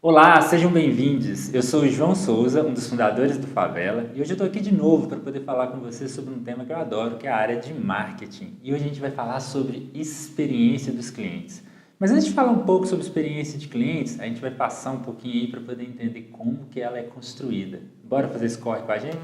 Olá, sejam bem-vindos. Eu sou o João Souza, um dos fundadores do Favela, e hoje eu estou aqui de novo para poder falar com você sobre um tema que eu adoro, que é a área de marketing. E hoje a gente vai falar sobre experiência dos clientes. Mas antes de falar um pouco sobre experiência de clientes, a gente vai passar um pouquinho aí para poder entender como que ela é construída. Bora fazer esse corre com a gente?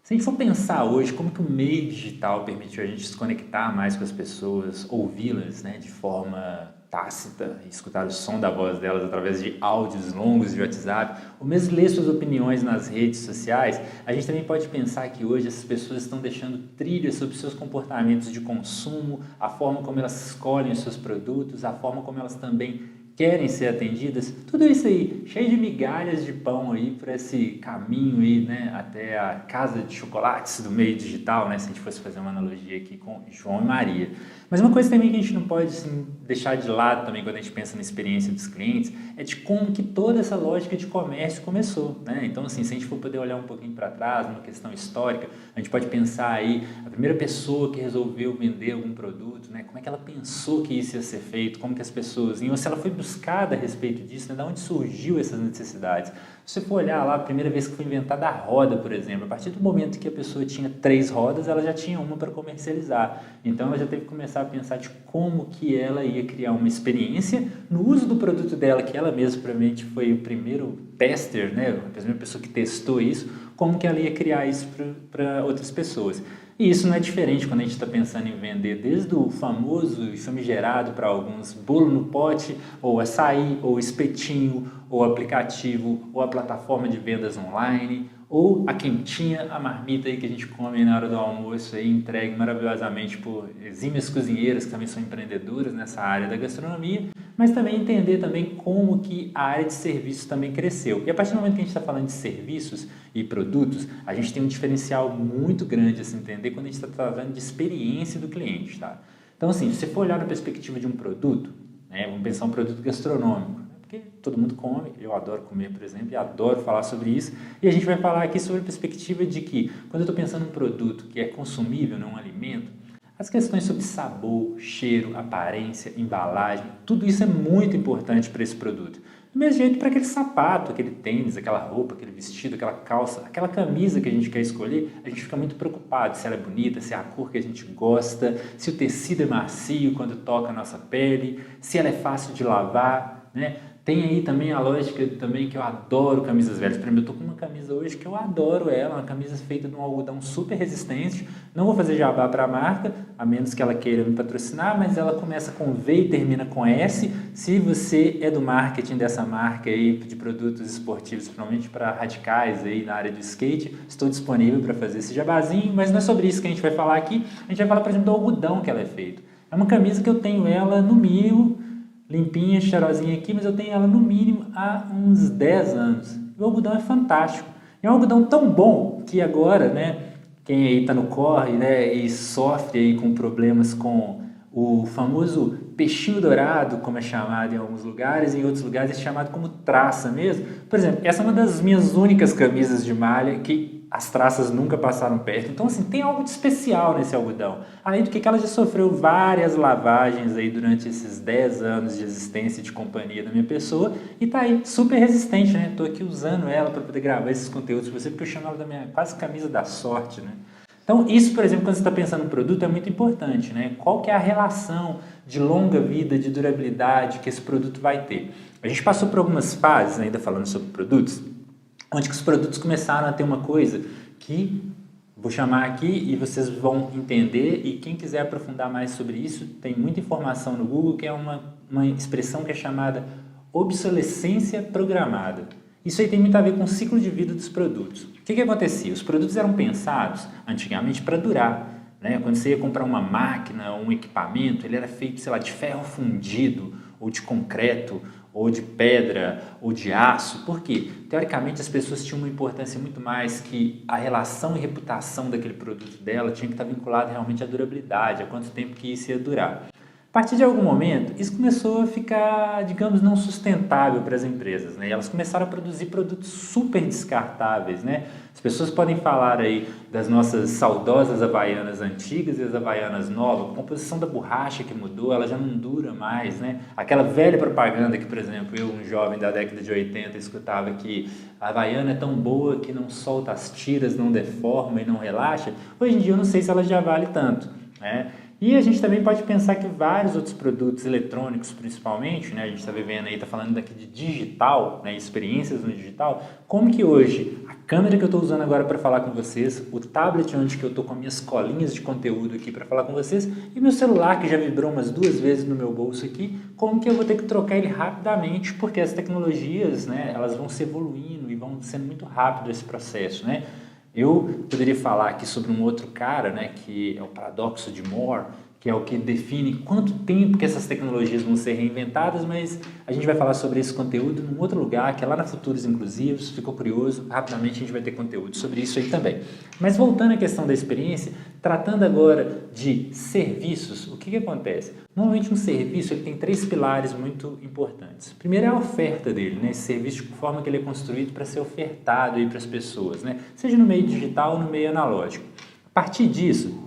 Se a gente for pensar hoje como que o meio digital permitiu a gente se conectar mais com as pessoas, ouvi-las, né, de forma tácita, escutar o som da voz delas através de áudios longos de WhatsApp, ou mesmo ler suas opiniões nas redes sociais, a gente também pode pensar que hoje essas pessoas estão deixando trilhas sobre seus comportamentos de consumo, a forma como elas escolhem os seus produtos, a forma como elas também querem ser atendidas, tudo isso aí, cheio de migalhas de pão aí para esse caminho aí, né, até a casa de chocolates do meio digital, né, se a gente fosse fazer uma analogia aqui com João e Maria. Mas uma coisa também que a gente não pode assim, deixar de lado também quando a gente pensa na experiência dos clientes é de como que toda essa lógica de comércio começou, né? Então assim, se a gente for poder olhar um pouquinho para trás, numa questão histórica, a gente pode pensar aí a primeira pessoa que resolveu vender algum produto, né? Como é que ela pensou que isso ia ser feito, como que as pessoas iam, se ela foi buscada a respeito disso, né? De onde surgiu essas necessidades. Se você for olhar lá, a primeira vez que foi inventada a roda, por exemplo, a partir do momento que a pessoa tinha 3 rodas, ela já tinha uma para comercializar. Então ela já teve que começar a pensar de como que ela ia criar uma experiência no uso do produto dela, que ela mesma provavelmente foi o primeiro tester, né? A primeira pessoa que testou isso, como que ela ia criar isso para outras pessoas. E isso não é diferente quando a gente está pensando em vender desde o famoso e famigerado para alguns bolo no pote, ou açaí, ou espetinho, ou aplicativo, ou a plataforma de vendas online, ou a quentinha, a marmita aí que a gente come na hora do almoço aí, entregue maravilhosamente por exímias cozinheiras que também são empreendedoras nessa área da gastronomia, mas também entender também como que a área de serviços também cresceu. E a partir do momento que a gente está falando de serviços e produtos, a gente tem um diferencial muito grande a se entender quando a gente está tratando de experiência do cliente, tá? Então assim, se você for olhar na perspectiva de um produto, né, vamos pensar um produto gastronômico, porque todo mundo come, eu adoro comer, por exemplo, e adoro falar sobre isso, e a gente vai falar aqui sobre a perspectiva de que, quando eu estou pensando em um produto que é consumível, não um alimento, as questões sobre sabor, cheiro, aparência, embalagem, tudo isso é muito importante para esse produto. Do mesmo jeito para aquele sapato, aquele tênis, aquela roupa, aquele vestido, aquela calça, aquela camisa que a gente quer escolher, a gente fica muito preocupado se ela é bonita, se é a cor que a gente gosta, se o tecido é macio quando toca a nossa pele, se ela é fácil de lavar, né? Tem aí também a lógica também que eu adoro camisas velhas. Por exemplo, eu estou com uma camisa hoje que eu adoro ela, uma camisa feita de um algodão super resistente. Não vou fazer jabá para a marca, a menos que ela queira me patrocinar, mas ela começa com V e termina com S. Se você é do marketing dessa marca aí de produtos esportivos, principalmente para radicais aí na área do skate, estou disponível para fazer esse jabazinho, mas não é sobre isso que a gente vai falar aqui. A gente vai falar, por exemplo, do algodão que ela é feita. É uma camisa que eu tenho ela no mínimo limpinha, cheirosinha aqui, mas eu tenho ela no mínimo há uns 10 anos. O algodão é fantástico. É um algodão tão bom que agora, né, quem aí está no corre, né, e sofre aí com problemas com o famoso peixinho dourado, como é chamado em alguns lugares, em outros lugares é chamado como traça mesmo. Por exemplo, essa é uma das minhas únicas camisas de malha que as traças nunca passaram perto. Então, assim, tem algo de especial nesse algodão. Além do que ela já sofreu várias lavagens aí durante esses 10 anos de existência e de companhia da minha pessoa e tá aí, super resistente, né? Tô aqui usando ela para poder gravar esses conteúdos para você, porque eu chamo ela da minha quase camisa da sorte, né? Então, isso, por exemplo, quando você está pensando no produto, é muito importante, né? Qual que é a relação de longa vida, de durabilidade que esse produto vai ter? A gente passou por algumas fases, ainda falando sobre produtos, onde que os produtos começaram a ter uma coisa que vou chamar aqui e vocês vão entender, e quem quiser aprofundar mais sobre isso, tem muita informação no Google, que é uma expressão que é chamada obsolescência programada. Isso aí tem muito a ver com o ciclo de vida dos produtos. O que acontecia? Os produtos eram pensados antigamente para durar, né? Quando você ia comprar uma máquina ou um equipamento, ele era feito, sei lá, de ferro fundido, ou de concreto, ou de pedra, ou de aço. Por quê? Teoricamente, as pessoas tinham uma importância muito mais que a relação e reputação daquele produto dela tinha que estar vinculada realmente à durabilidade, a quanto tempo que isso ia durar. A partir de algum momento, isso começou a ficar, digamos, não sustentável para as empresas, né? E elas começaram a produzir produtos super descartáveis, né? As pessoas podem falar aí das nossas saudosas Havaianas antigas e as Havaianas novas, a composição da borracha que mudou, ela já não dura mais, né? Aquela velha propaganda que, por exemplo, eu, um jovem da década de 80, escutava que a Havaiana é tão boa que não solta as tiras, não deforma e não relaxa. Hoje em dia eu não sei se ela já vale tanto, né? E a gente também pode pensar que vários outros produtos eletrônicos, principalmente, né, a gente está vivendo aí, está falando daqui de digital, né, experiências no digital, como que hoje a câmera que eu estou usando agora para falar com vocês, o tablet onde que eu estou com minhas colinhas de conteúdo aqui para falar com vocês e meu celular que já vibrou umas 2 vezes no meu bolso aqui, como que eu vou ter que trocar ele rapidamente, porque as tecnologias, né, elas vão se evoluindo e vão sendo muito rápido esse processo, né? Eu poderia falar aqui sobre um outro cara, né, que é o paradoxo de Moore, que é o que define quanto tempo que essas tecnologias vão ser reinventadas, mas a gente vai falar sobre esse conteúdo num outro lugar, que é lá na Futuros Inclusivos. Ficou curioso? Rapidamente a gente vai ter conteúdo sobre isso aí também. Mas voltando à questão da experiência, tratando agora de serviços, o que acontece? Normalmente um serviço ele tem 3 pilares muito importantes. Primeiro é a oferta dele, né? Esse serviço de forma que ele é construído para ser ofertado para as pessoas, né? Seja no meio digital ou no meio analógico. A partir disso,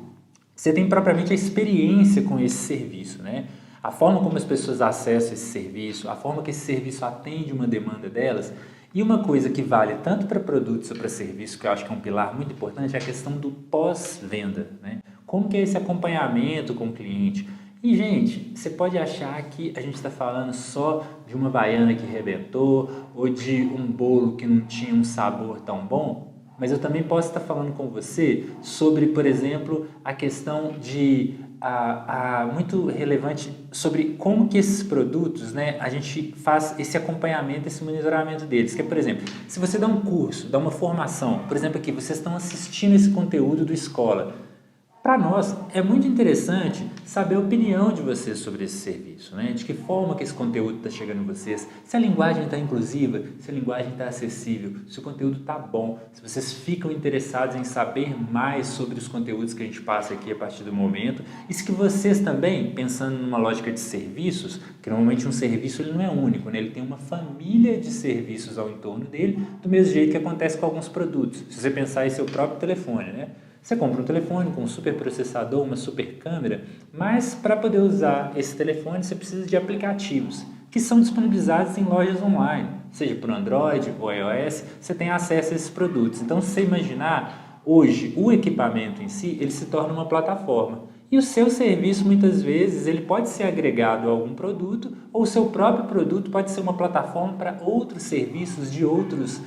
você tem propriamente a experiência com esse serviço, né? A forma como as pessoas acessam esse serviço, a forma que esse serviço atende uma demanda delas. E uma coisa que vale tanto para produtos ou para serviços, que eu acho que é um pilar muito importante, é a questão do pós-venda, né? Como que é esse acompanhamento com o cliente? E, gente, você pode achar que a gente está falando só de uma Havaiana que rebentou ou de um bolo que não tinha um sabor tão bom, mas eu também posso estar falando com você sobre, por exemplo, a questão de muito relevante sobre como que esses produtos, né, a gente faz esse acompanhamento, esse monitoramento deles. Que é, por exemplo, se você dá um curso, dá uma formação, por exemplo aqui, vocês estão assistindo esse conteúdo do Escola. Para nós, é muito interessante saber a opinião de vocês sobre esse serviço, né? De que forma que esse conteúdo está chegando em vocês, se a linguagem está inclusiva, se a linguagem está acessível, se o conteúdo está bom, se vocês ficam interessados em saber mais sobre os conteúdos que a gente passa aqui a partir do momento, e se que vocês também, pensando numa lógica de serviços, que normalmente um serviço ele não é único, né? Ele tem uma família de serviços ao entorno dele, do mesmo jeito que acontece com alguns produtos. Se você pensar em seu próprio telefone, né? Você compra um telefone com um super processador, uma super câmera, mas para poder usar esse telefone você precisa de aplicativos que são disponibilizados em lojas online, seja por Android ou iOS, você tem acesso a esses produtos. Então, se você imaginar, hoje o equipamento em si, ele se torna uma plataforma. E o seu serviço, muitas vezes, ele pode ser agregado a algum produto ou o seu próprio produto pode ser uma plataforma para outros serviços de outros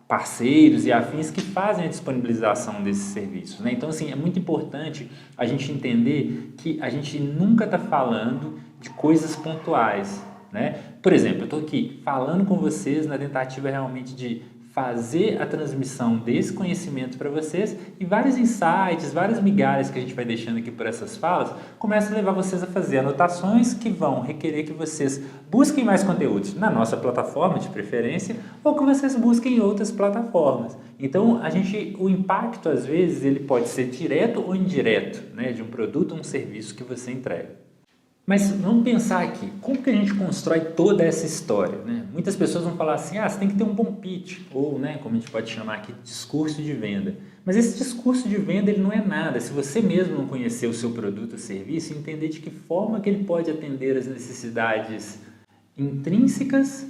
parceiros e afins que fazem a disponibilização desses serviços, né? Então, assim, é muito importante a gente entender que a gente nunca está falando de coisas pontuais, né? Por exemplo, eu estou aqui falando com vocês na tentativa realmente de fazer a transmissão desse conhecimento para vocês e vários insights, várias migalhas que a gente vai deixando aqui por essas falas, começam a levar vocês a fazer anotações que vão requerer que vocês busquem mais conteúdos na nossa plataforma de preferência ou que vocês busquem em outras plataformas. Então, o impacto às vezes ele pode ser direto ou indireto, né, de um produto ou um serviço que você entrega. Mas vamos pensar aqui, como que a gente constrói toda essa história, né? Muitas pessoas vão falar assim, você tem que ter um bom pitch, ou, né, como a gente pode chamar aqui, discurso de venda. Mas esse discurso de venda ele não é nada, se você mesmo não conhecer o seu produto ou serviço, entender de que forma que ele pode atender as necessidades intrínsecas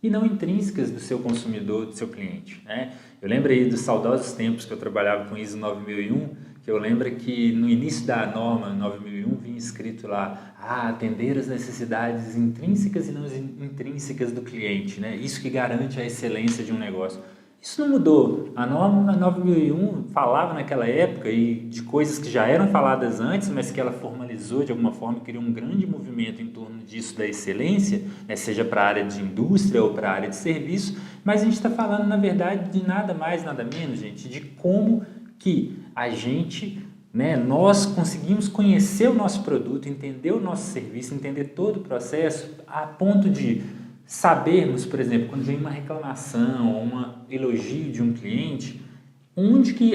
e não intrínsecas do seu consumidor, do seu cliente, né? Eu lembro aí dos saudosos tempos que eu trabalhava com ISO 9001, que eu lembro que no início da norma 9001 vinha escrito lá, atender as necessidades intrínsecas e não intrínsecas do cliente, né? Isso que garante a excelência de um negócio. Isso não mudou. A norma 9001 falava naquela época e de coisas que já eram faladas antes, mas que ela formalizou de alguma forma, criou um grande movimento em torno disso da excelência, né? Seja para a área de indústria ou para a área de serviço, mas a gente está falando, na verdade, de nada mais, nada menos, gente, de como que a gente, né, nós conseguimos conhecer o nosso produto, entender o nosso serviço, entender todo o processo, a ponto de sabermos, por exemplo, quando vem uma reclamação ou um elogio de um cliente,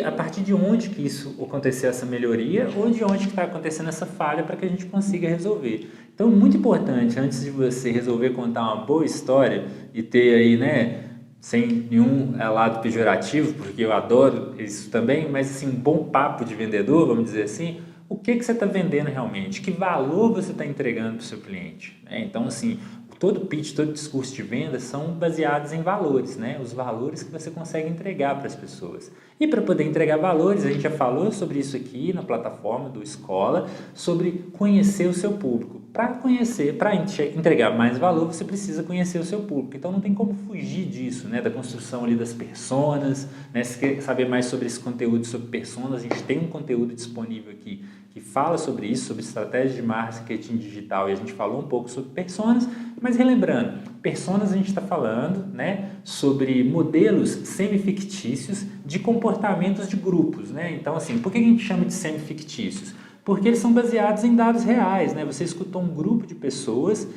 a partir de onde que isso aconteceu, essa melhoria, ou de onde que está acontecendo essa falha para que a gente consiga resolver. Então, muito importante, antes de você resolver contar uma boa história e ter aí, né, sem nenhum lado pejorativo, porque eu adoro isso também, mas assim, um bom papo de vendedor, vamos dizer assim, o que você está vendendo realmente? Que valor você está entregando para o seu cliente? Então, assim, todo pitch, todo discurso de venda são baseados em valores, né? Os valores que você consegue entregar para as pessoas. E para poder entregar valores, a gente já falou sobre isso aqui na plataforma do Escola, sobre conhecer o seu público. Para conhecer, para entregar mais valor, você precisa conhecer o seu público. Então não tem como fugir disso, né? Da construção ali das personas, né? Se quer saber mais sobre esse conteúdo sobre personas, a gente tem um conteúdo disponível aqui que fala sobre isso, sobre estratégia de marketing digital, e a gente falou um pouco sobre personas, mas relembrando, personas a gente está falando, né, sobre modelos semifictícios de comportamentos de grupos, né? Então, assim, por que a gente chama de semifictícios? Porque eles são baseados em dados reais, né? Você escutou um grupo de pessoas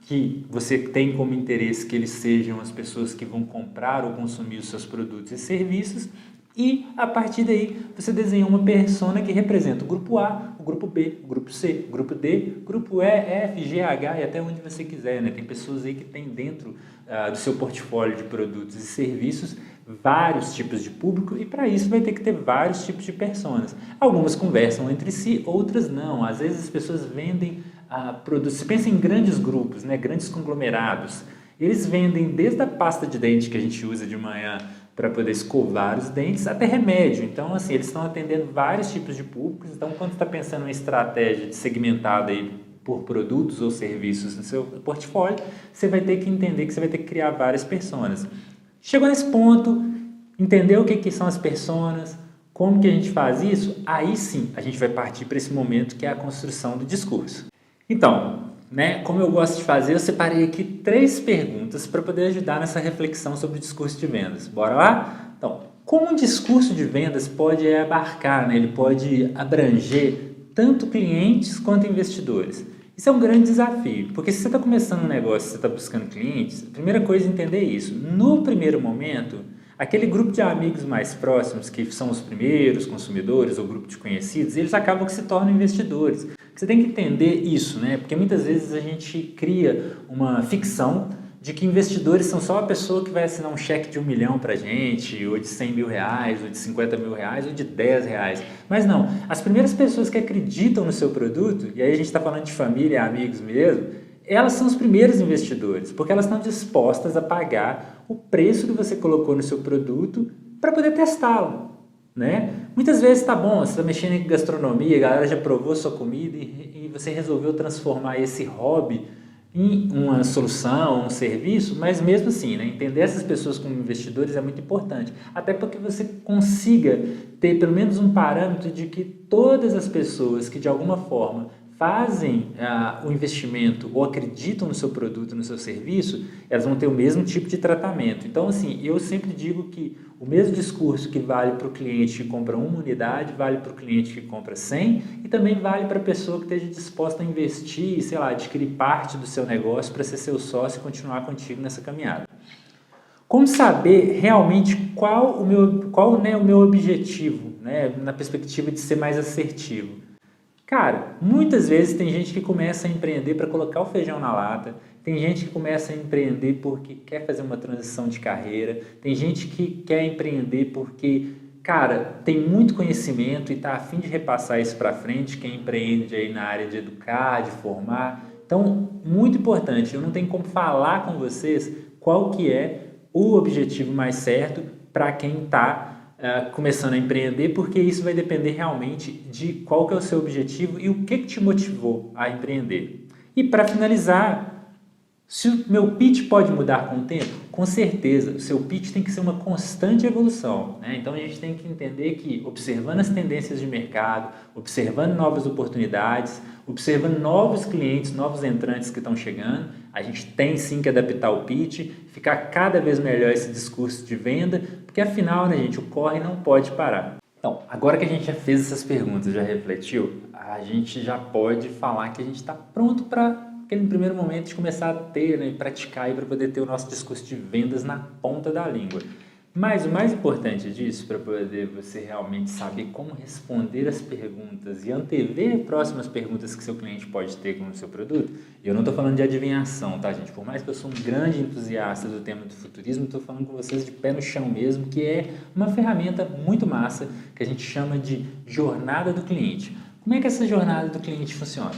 que você tem como interesse que eles sejam as pessoas que vão comprar ou consumir os seus produtos e serviços, e a partir daí você desenha uma persona que representa o grupo A, o grupo B, o grupo C, o grupo D, grupo E, F, G, H e até onde você quiser, né? Tem pessoas aí que têm dentro do seu portfólio de produtos e serviços vários tipos de público, e para isso vai ter que ter vários tipos de personas. Algumas conversam entre si, outras não. Às vezes as pessoas vendem produtos. Você pensa em grandes grupos, né? Grandes conglomerados. Eles vendem desde a pasta de dente que a gente usa de manhã para poder escovar os dentes, até remédio. Então, assim, eles estão atendendo vários tipos de públicos. Então, quando você está pensando em estratégia segmentada aí por produtos ou serviços no seu portfólio, você vai ter que entender que você vai ter que criar várias personas. Chegou nesse ponto, entendeu o que são as personas, como que a gente faz isso? Aí sim, a gente vai partir para esse momento que é a construção do discurso. Então, né, como eu gosto de fazer, eu separei aqui 3 perguntas para poder ajudar nessa reflexão sobre o discurso de vendas. Bora lá? Então, como um discurso de vendas pode abarcar, né, ele pode abranger tanto clientes quanto investidores? Isso é um grande desafio, porque se você está começando um negócio, você está buscando clientes, a primeira coisa é entender isso. No primeiro momento, aquele grupo de amigos mais próximos, que são os primeiros consumidores ou grupo de conhecidos, eles acabam que se tornam investidores. Você tem que entender isso, né? Porque muitas vezes a gente cria uma ficção de que investidores são só a pessoa que vai assinar um cheque de 1 milhão para a gente, ou de 100 mil reais, ou de 50 mil reais, ou de 10 reais. Mas não, as primeiras pessoas que acreditam no seu produto, e aí a gente está falando de família e amigos mesmo, elas são os primeiros investidores, porque elas estão dispostas a pagar o preço que você colocou no seu produto para poder testá-lo, né? Muitas vezes tá bom, você está mexendo em gastronomia, a galera já provou sua comida e você resolveu transformar esse hobby em uma solução, um serviço, mas mesmo assim, né, entender essas pessoas como investidores é muito importante, até porque você consiga ter pelo menos um parâmetro de que todas as pessoas que de alguma forma fazem o investimento ou acreditam no seu produto, no seu serviço, elas vão ter o mesmo tipo de tratamento. Então, assim, eu sempre digo que o mesmo discurso que vale para o cliente que compra uma unidade, vale para o cliente que compra 100 e também vale para a pessoa que esteja disposta a investir, sei lá, adquirir parte do seu negócio para ser seu sócio e continuar contigo nessa caminhada. Como saber realmente qual o meu objetivo, né, na perspectiva de ser mais assertivo? Cara, muitas vezes tem gente que começa a empreender para colocar o feijão na lata, tem gente que começa a empreender porque quer fazer uma transição de carreira, tem gente que quer empreender porque, cara, tem muito conhecimento e está a fim de repassar isso para frente, quem empreende aí na área de educar, de formar. Então, muito importante, eu não tenho como falar com vocês qual que é o objetivo mais certo para quem está começando a empreender, porque isso vai depender realmente de qual que é o seu objetivo e o que te motivou a empreender. E para finalizar, se o meu pitch pode mudar com o tempo? Com certeza, o seu pitch tem que ser uma constante evolução, né? Então a gente tem que entender que observando as tendências de mercado, observando novas oportunidades, observando novos clientes, novos entrantes que estão chegando, a gente tem sim que adaptar o pitch, ficar cada vez melhor esse discurso de venda, porque afinal, né, gente, o corre não pode parar. Então, agora que a gente já fez essas perguntas, já refletiu, a gente já pode falar que a gente está pronto para aquele primeiro momento de começar a ter, né, e praticar para poder ter o nosso discurso de vendas na ponta da língua. Mas o mais importante disso, para poder você realmente saber como responder as perguntas e antever próximas perguntas que seu cliente pode ter com o seu produto, e eu não estou falando de adivinhação, tá, gente? Por mais que eu sou um grande entusiasta do tema do futurismo, estou falando com vocês de pé no chão mesmo, que é uma ferramenta muito massa que a gente chama de jornada do cliente. Como é que essa jornada do cliente funciona?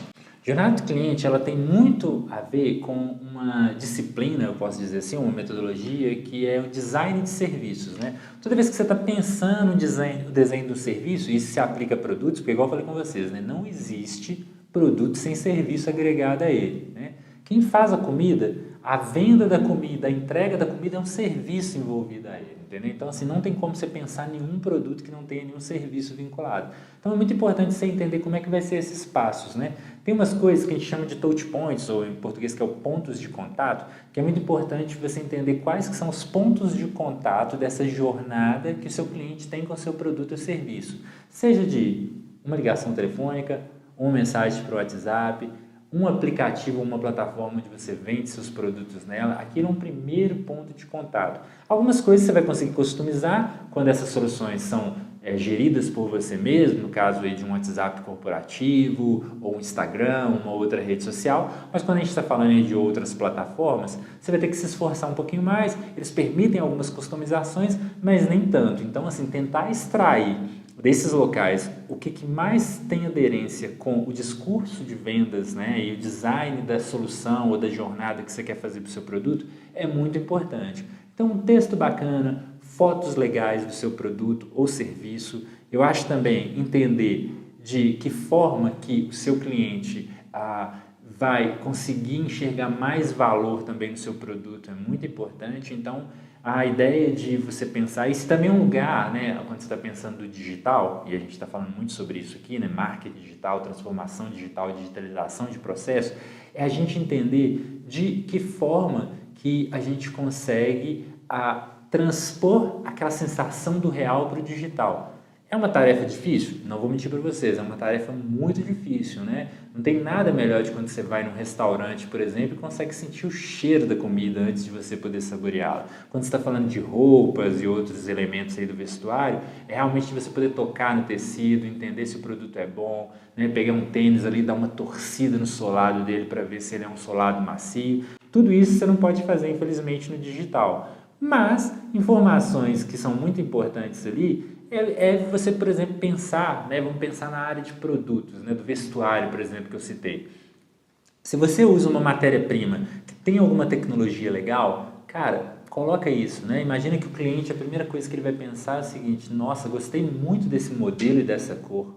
Jornada do cliente, ela tem muito a ver com uma disciplina, eu posso dizer assim, uma metodologia, que é o design de serviços, né? Toda vez que você está pensando no desenho do serviço, isso se aplica a produtos, porque igual eu falei com vocês, né? Não existe produto sem serviço agregado a ele, né? Quem faz a comida, a venda da comida, a entrega da comida é um serviço envolvido a ele, entendeu? Então, assim, não tem como você pensar em nenhum produto que não tenha nenhum serviço vinculado. Então, é muito importante você entender como é que vai ser esses passos, né? Tem umas coisas que a gente chama de touch points, ou em português que é o pontos de contato, que é muito importante você entender quais que são os pontos de contato dessa jornada que o seu cliente tem com o seu produto ou serviço. Seja de uma ligação telefônica, uma mensagem para o WhatsApp, um aplicativo, uma plataforma onde você vende seus produtos nela, aquilo é um primeiro ponto de contato. Algumas coisas você vai conseguir customizar quando essas soluções são geridas por você mesmo, no caso aí de um WhatsApp corporativo, ou um Instagram, uma outra rede social, mas quando a gente está falando aí de outras plataformas, você vai ter que se esforçar um pouquinho mais, eles permitem algumas customizações, mas nem tanto. Então, assim, tentar extrair desses locais o que mais tem aderência com o discurso de vendas, né, e o design da solução ou da jornada que você quer fazer para o seu produto é muito importante. Então, um texto bacana, fotos legais do seu produto ou serviço. Eu acho também entender de que forma que o seu cliente vai conseguir enxergar mais valor também no seu produto é muito importante. Então, a ideia de você pensar, isso também é um lugar, né, quando você está pensando no digital, e a gente está falando muito sobre isso aqui, né, marketing digital, transformação digital, digitalização de processo, é a gente entender de que forma que a gente consegue transpor aquela sensação do real para o digital. É uma tarefa difícil? Não vou mentir para vocês, é uma tarefa muito difícil, né? Não tem nada melhor de quando você vai num restaurante, por exemplo, e consegue sentir o cheiro da comida antes de você poder saboreá-la. Quando você está falando de roupas e outros elementos aí do vestuário, é realmente você poder tocar no tecido, entender se o produto é bom, né? Pegar um tênis ali, dar uma torcida no solado dele para ver se ele é um solado macio. Tudo isso você não pode fazer, infelizmente, no digital. Mas informações que são muito importantes ali é você, por exemplo, pensar, né? Vamos pensar na área de produtos, né? Do vestuário, por exemplo, que eu citei. Se você usa uma matéria-prima que tem alguma tecnologia legal, cara, coloca isso, né? Imagina que o cliente, a primeira coisa que ele vai pensar é o seguinte: nossa, gostei muito desse modelo e dessa cor.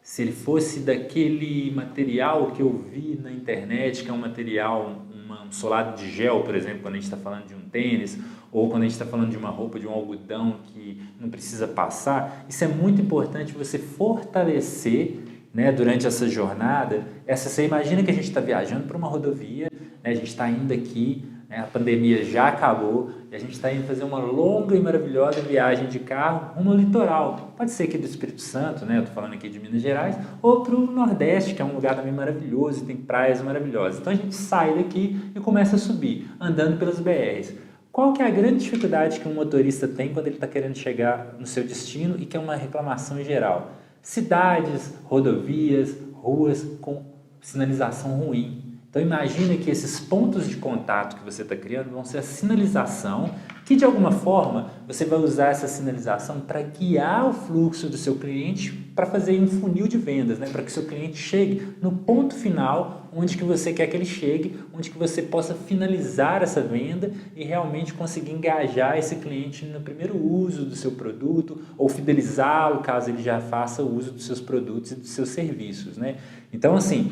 Se ele fosse daquele material que eu vi na internet, que é um material, um solado de gel, por exemplo, quando a gente está falando de um tênis, ou quando a gente está falando de uma roupa, de um algodão que não precisa passar, isso é muito importante você fortalecer, né, durante essa jornada. Você imagina que a gente está viajando para uma rodovia, né, a gente está indo aqui, né, a pandemia já acabou, e a gente está indo fazer uma longa e maravilhosa viagem de carro rumo ao litoral. Pode ser aqui do Espírito Santo, né, eu estou falando aqui de Minas Gerais, ou para o Nordeste, que é um lugar também maravilhoso e tem praias maravilhosas. Então a gente sai daqui e começa a subir, andando pelas BRs. Qual que é a grande dificuldade que um motorista tem quando ele está querendo chegar no seu destino e que é uma reclamação geral? Cidades, rodovias, ruas com sinalização ruim. Então imagine que esses pontos de contato que você está criando vão ser a sinalização, que de alguma forma você vai usar essa sinalização para guiar o fluxo do seu cliente para fazer um funil de vendas, né? Para que o seu cliente chegue no ponto final onde que você quer que ele chegue, onde que você possa finalizar essa venda e realmente conseguir engajar esse cliente no primeiro uso do seu produto ou fidelizá-lo caso ele já faça o uso dos seus produtos e dos seus serviços, né? Então, assim,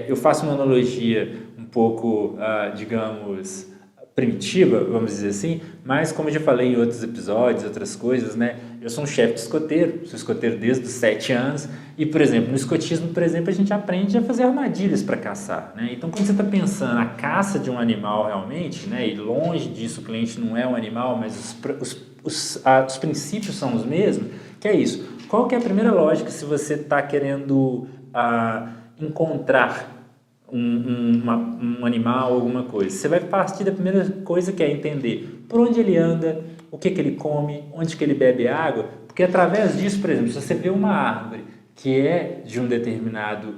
eu faço uma analogia um pouco, digamos, primitiva, vamos dizer assim, mas como eu já falei em outros episódios, outras coisas, né? Eu sou um chefe de escoteiro, sou escoteiro desde os 7 anos e, por exemplo, no escotismo, por exemplo, a gente aprende a fazer armadilhas para caçar, né? Então, quando você está pensando a caça de um animal realmente, né? E longe disso o cliente não é um animal, mas os princípios são os mesmos, que é isso. Qual que é a primeira lógica se você está querendo encontrar um animal, alguma coisa. Você vai partir da primeira coisa, que é entender por onde ele anda, o que ele come, onde que ele bebe água, porque através disso, por exemplo, se você vê uma árvore que é de um determinado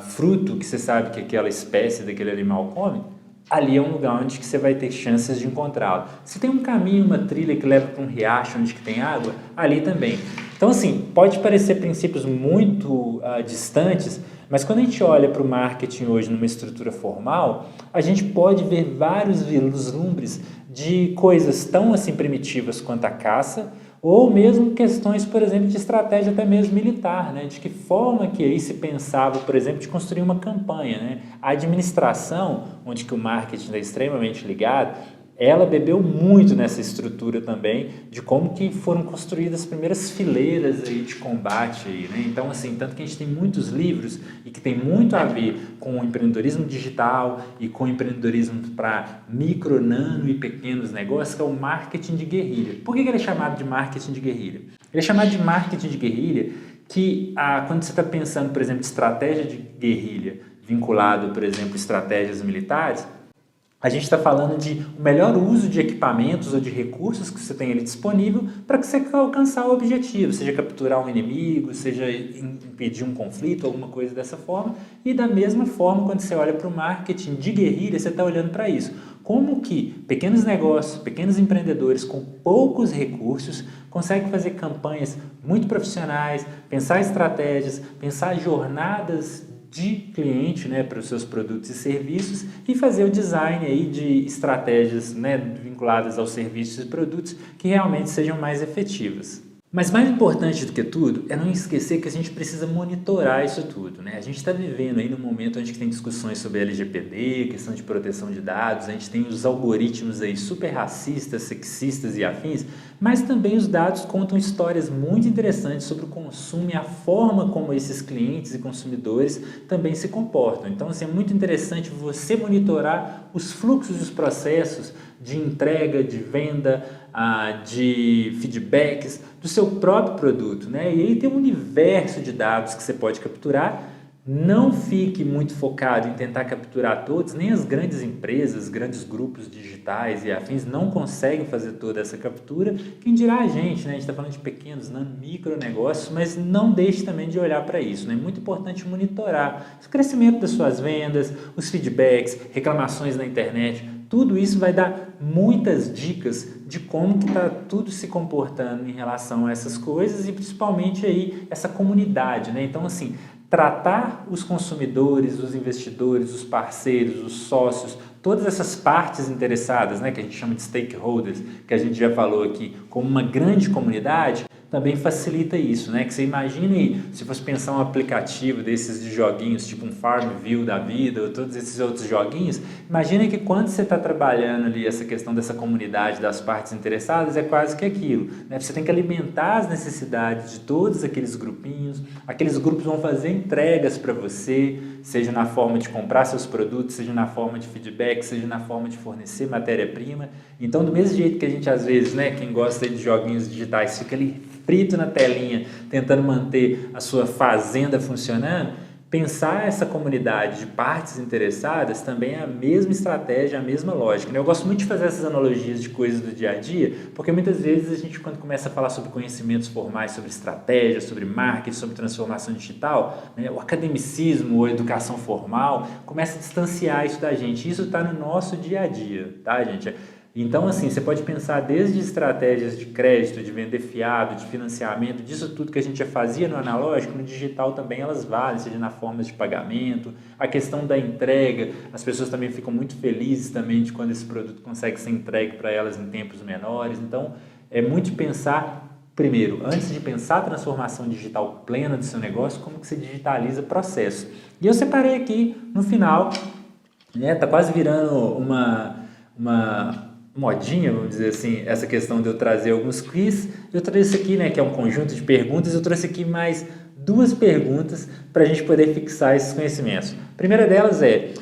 fruto que você sabe que aquela espécie daquele animal come, ali é um lugar onde que você vai ter chances de encontrá-lo. Se tem um caminho, uma trilha que leva para um riacho onde que tem água, ali também. Então, assim, pode parecer princípios muito distantes, mas quando a gente olha para o marketing hoje numa estrutura formal, a gente pode ver vários vislumbres de coisas tão assim primitivas quanto a caça, ou mesmo questões, por exemplo, de estratégia até mesmo militar, né? De que forma que aí se pensava, por exemplo, de construir uma campanha, né? A administração, onde que o marketing é extremamente ligado, ela bebeu muito nessa estrutura também de como que foram construídas as primeiras fileiras aí de combate aí, né? Então, assim, tanto que a gente tem muitos livros e que tem muito a ver com o empreendedorismo digital e com o empreendedorismo para micro, nano e pequenos negócios, que é o marketing de guerrilha. Por que ele é chamado de marketing de guerrilha? Ele é chamado de marketing de guerrilha que, quando você está pensando, por exemplo, de estratégia de guerrilha vinculado, por exemplo, a estratégias militares, a gente está falando de o melhor uso de equipamentos ou de recursos que você tem ali disponível para que você alcançar o objetivo, seja capturar um inimigo, seja impedir um conflito, alguma coisa dessa forma. E da mesma forma, quando você olha para o marketing de guerrilha, você está olhando para isso. Como que pequenos negócios, pequenos empreendedores com poucos recursos conseguem fazer campanhas muito profissionais, pensar estratégias, pensar jornadas de cliente, né, para os seus produtos e serviços e fazer o design aí de estratégias, né, vinculadas aos serviços e produtos que realmente sejam mais efetivas. Mas mais importante do que tudo é não esquecer que a gente precisa monitorar isso tudo, né? A gente está vivendo aí num momento onde tem discussões sobre LGPD, questão de proteção de dados, a gente tem os algoritmos aí super racistas, sexistas e afins, mas também os dados contam histórias muito interessantes sobre o consumo e a forma como esses clientes e consumidores também se comportam. Então, assim, é muito interessante você monitorar os fluxos e os processos de entrega, de venda, de feedbacks do seu próprio produto, né? E aí tem um universo de dados que você pode capturar. Não fique muito focado em tentar capturar todos, nem as grandes empresas, grandes grupos digitais e afins não conseguem fazer toda essa captura. Quem dirá a gente, né? A gente está falando de pequenos, micro negócios, mas não deixe também de olhar para isso, né? É muito importante monitorar o crescimento das suas vendas, os feedbacks, reclamações na internet. Tudo isso vai dar muitas dicas de como que está tudo se comportando em relação a essas coisas e principalmente aí essa comunidade, né? Então, assim, tratar os consumidores, os investidores, os parceiros, os sócios, todas essas partes interessadas, né, que a gente chama de stakeholders, que a gente já falou aqui, como uma grande comunidade, também facilita isso, né? Que você imagine, se fosse pensar um aplicativo desses de joguinhos, tipo um Farmville da vida, ou todos esses outros joguinhos, imagine que quando você está trabalhando ali essa questão dessa comunidade, das partes interessadas, é quase que aquilo, né? Você tem que alimentar as necessidades de todos aqueles grupinhos, aqueles grupos vão fazer entregas para você, seja na forma de comprar seus produtos, seja na forma de feedback, seja na forma de fornecer matéria-prima. Então, do mesmo jeito que a gente às vezes, né, quem gosta de joguinhos digitais, fica ali frito na telinha, tentando manter a sua fazenda funcionando, pensar essa comunidade de partes interessadas também é a mesma estratégia, a mesma lógica, né? Eu gosto muito de fazer essas analogias de coisas do dia a dia, porque muitas vezes a gente, quando começa a falar sobre conhecimentos formais, sobre estratégia, sobre marketing, sobre transformação digital, né, o academicismo ou a educação formal, começa a distanciar isso da gente. Isso está no nosso dia a dia, tá, gente? Então, assim, você pode pensar desde estratégias de crédito, de vender fiado, de financiamento, disso tudo que a gente já fazia no analógico, no digital também elas valem, seja na forma de pagamento, a questão da entrega, as pessoas também ficam muito felizes também de quando esse produto consegue ser entregue para elas em tempos menores. Então, é muito pensar, primeiro, antes de pensar a transformação digital plena do seu negócio, como que você digitaliza processo. E eu separei aqui no final, né, tá quase virando uma modinha, vamos dizer assim, essa questão de eu trazer alguns quiz. Eu trouxe aqui, né, que é um conjunto de perguntas, eu trouxe aqui mais 2 perguntas para a gente poder fixar esses conhecimentos. A primeira delas é: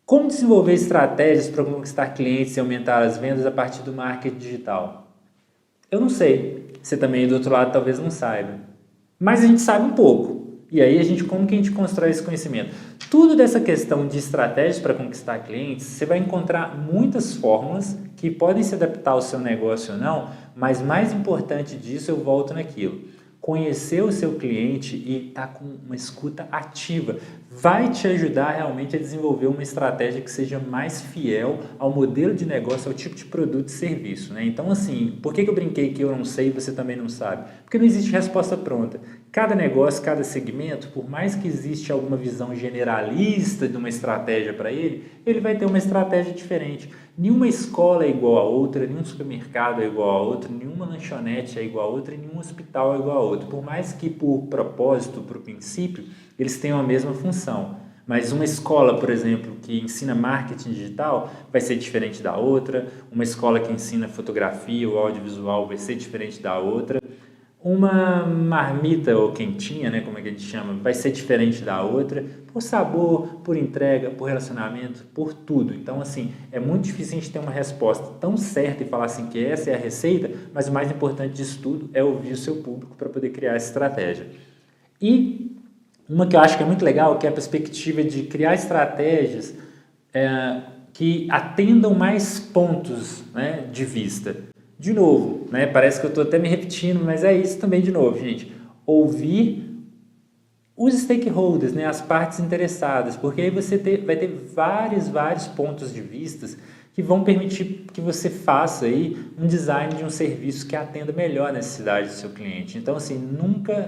como desenvolver estratégias para conquistar clientes e aumentar as vendas a partir do marketing digital? Eu não sei, você também do outro lado talvez não saiba, mas a gente sabe um pouco. E aí como que a gente constrói esse conhecimento? Tudo dessa questão de estratégias para conquistar clientes, você vai encontrar muitas fórmulas que podem se adaptar ao seu negócio ou não, mas mais importante disso, eu volto naquilo. Conhecer o seu cliente e estar com uma escuta ativa vai te ajudar realmente a desenvolver uma estratégia que seja mais fiel ao modelo de negócio, ao tipo de produto e serviço, né? Então, assim, por que eu brinquei que eu não sei e você também não sabe? Porque não existe resposta pronta. Cada negócio, cada segmento, por mais que exista alguma visão generalista de uma estratégia para ele, ele vai ter uma estratégia diferente. Nenhuma escola é igual a outra, nenhum supermercado é igual a outro, nenhuma lanchonete é igual a outra, nenhum hospital é igual a outro. Por mais que por propósito, por princípio, eles tenham a mesma função. Mas uma escola, por exemplo, que ensina marketing digital vai ser diferente da outra, uma escola que ensina fotografia ou audiovisual vai ser diferente da outra. Uma marmita ou quentinha, né, como é que a gente chama, vai ser diferente da outra, por sabor, por entrega, por relacionamento, por tudo. Então, assim, é muito difícil a gente ter uma resposta tão certa e falar assim que essa é a receita, mas o mais importante disso tudo é ouvir o seu público para poder criar essa estratégia. E uma que eu acho que é muito legal, que é a perspectiva de criar estratégias que atendam mais pontos, né, de vista. De novo, né? Parece que eu estou até me repetindo, mas é isso também de novo, gente. Ouvir os stakeholders, né? As partes interessadas, porque aí você vai ter vários pontos de vista que vão permitir que você faça aí um design de um serviço que atenda melhor a necessidade do seu cliente. Então, assim, nunca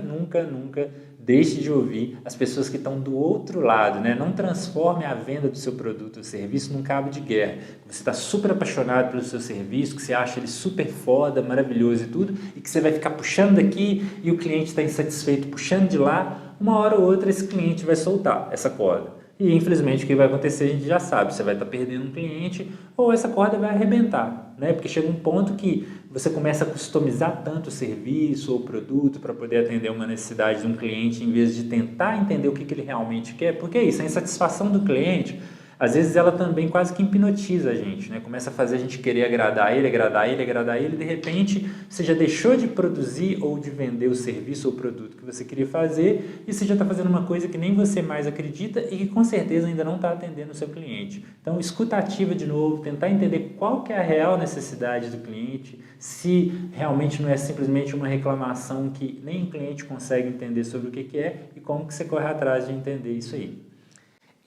deixe de ouvir as pessoas que estão do outro lado, né? Não transforme a venda do seu produto ou serviço num cabo de guerra. Você está super apaixonado pelo seu serviço, que você acha ele super foda, maravilhoso e tudo, e que você vai ficar puxando daqui e o cliente está insatisfeito puxando de lá, uma hora ou outra esse cliente vai soltar essa corda. E infelizmente o que vai acontecer a gente já sabe, você vai estar perdendo um cliente ou essa corda vai arrebentar, né? Porque chega um ponto que você começa a customizar tanto o serviço ou o produto para poder atender uma necessidade de um cliente em vez de tentar entender o que ele realmente quer, porque é isso, a insatisfação do cliente, às vezes ela também quase que hipnotiza a gente, né? Começa a fazer a gente querer agradar ele, e de repente você já deixou de produzir ou de vender o serviço ou o produto que você queria fazer e você já está fazendo uma coisa que nem você mais acredita e que com certeza ainda não está atendendo o seu cliente. Então, escuta ativa de novo, tentar entender qual que é a real necessidade do cliente, se realmente não é simplesmente uma reclamação que nem o cliente consegue entender sobre o que é e como que você corre atrás de entender isso aí.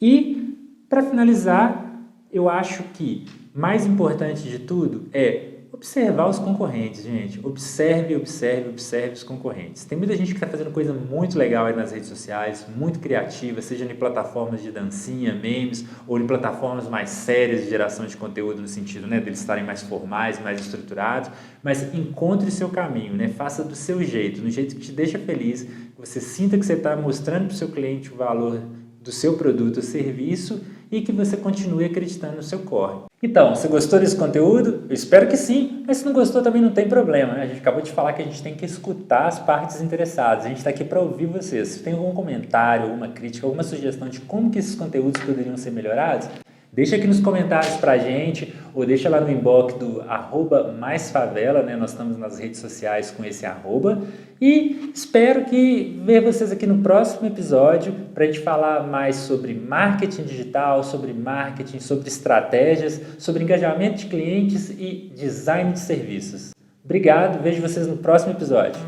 E para finalizar, eu acho que mais importante de tudo é observar os concorrentes, gente. Observe os concorrentes. Tem muita gente que está fazendo coisa muito legal aí nas redes sociais, muito criativa, seja em plataformas de dancinha, memes, ou em plataformas mais sérias de geração de conteúdo no sentido, né, deles estarem mais formais, mais estruturados, mas encontre o seu caminho, né? Faça do seu jeito, no jeito que te deixa feliz, que você sinta que você está mostrando para o seu cliente o valor do seu produto ou serviço e que você continue acreditando no seu core. Então, você gostou desse conteúdo? Eu espero que sim, mas se não gostou também não tem problema, né? A gente acabou de falar que a gente tem que escutar as partes interessadas, a gente está aqui para ouvir vocês. Se tem algum comentário, alguma crítica, alguma sugestão de como que esses conteúdos poderiam ser melhorados, deixa aqui nos comentários pra gente, ou deixa lá no inbox do @maisfavela, né? Nós estamos nas redes sociais com esse @. E espero que ver vocês aqui no próximo episódio para a gente falar mais sobre marketing digital, sobre marketing, sobre estratégias, sobre engajamento de clientes e design de serviços. Obrigado, vejo vocês no próximo episódio.